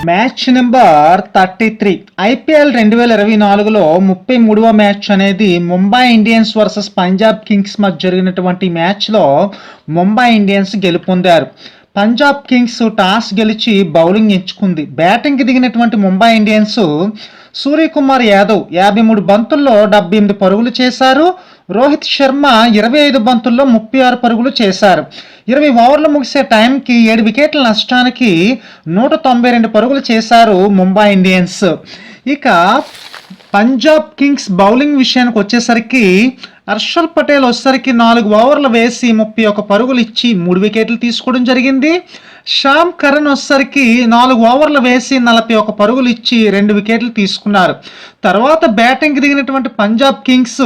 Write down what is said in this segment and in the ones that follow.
Match number 33 IPL 2024లో 33వ match అనేది Mumbai Indians versus Punjab Kings మధ్య జరిగినటువంటి మ్యాచ్లో ముంబై ఇండియన్స్ గెలుపొందారు. పంజాబ్ కింగ్స్ టాస్ గెలిచి బౌలింగ్ ఎంచుకుంది. బ్యాటింగ్కి దిగినటువంటి ముంబై ఇండియన్స్ సూర్యకుమార్ యాదవ్ 53 బంతుల్లో 78 పరుగులు చేశారు. రోహిత్ శర్మ 25 బంతుల్లో 36 పరుగులు చేశారు. 20 ఓవర్లు ముగిసే టైంకి 7 వికెట్ల నష్టానికి 192 పరుగులు చేశారు ముంబై ఇండియన్స్. ఇక పంజాబ్ కింగ్స్ బౌలింగ్ విషయానికి వచ్చేసరికి హర్షల్ పటేల్ వచ్చేసరికి 4 ఓవర్లు వేసి 31 పరుగులు ఇచ్చి 3 వికెట్లు తీసుకోవడం జరిగింది. శ్యామ్ కరణ్ వచ్చేసరికి 4 ఓవర్లు వేసి 41 పరుగులు ఇచ్చి 2 వికెట్లు తీసుకున్నారు. తర్వాత బ్యాటింగ్కి దిగినటువంటి పంజాబ్ కింగ్స్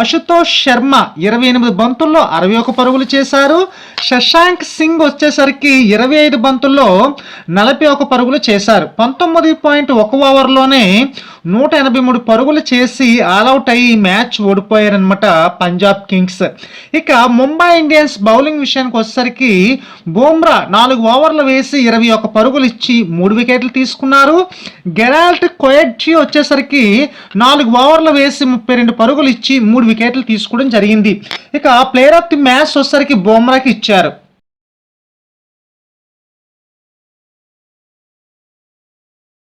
అశుతోష్ శర్మ 28 బంతుల్లో 61 పరుగులు చేశారు. శశాంక్ సింగ్ వచ్చేసరికి 25 బంతుల్లో 41 పరుగులు చేశారు. 19.1 ఓవర్లోనే 183 పరుగులు చేసి ఆల్అౌట్ అయ్యి మ్యాచ్ ఓడిపోయారనమాట పంజాబ్ కింగ్స్. ఇక ముంబై ఇండియన్స్ బౌలింగ్ విషయానికి వచ్చేసరికి బుమ్రా 4 ఓవర్లు వేసి 21 పరుగులు ఇచ్చి 3 వికెట్లు తీసుకున్నారు. గెరాల్ట్ కొయెడ్జీ వచ్చేసరికి 4 ఓవర్లు వేసి 32 పరుగులు ఇచ్చి 3 వికెట్లు తీసుకోవడం జరిగింది. ఇక ప్లేయర్ ఆఫ్ ది మ్యాచ్ వచ్చేసరికి బుమ్రాకి ఇచ్చారు.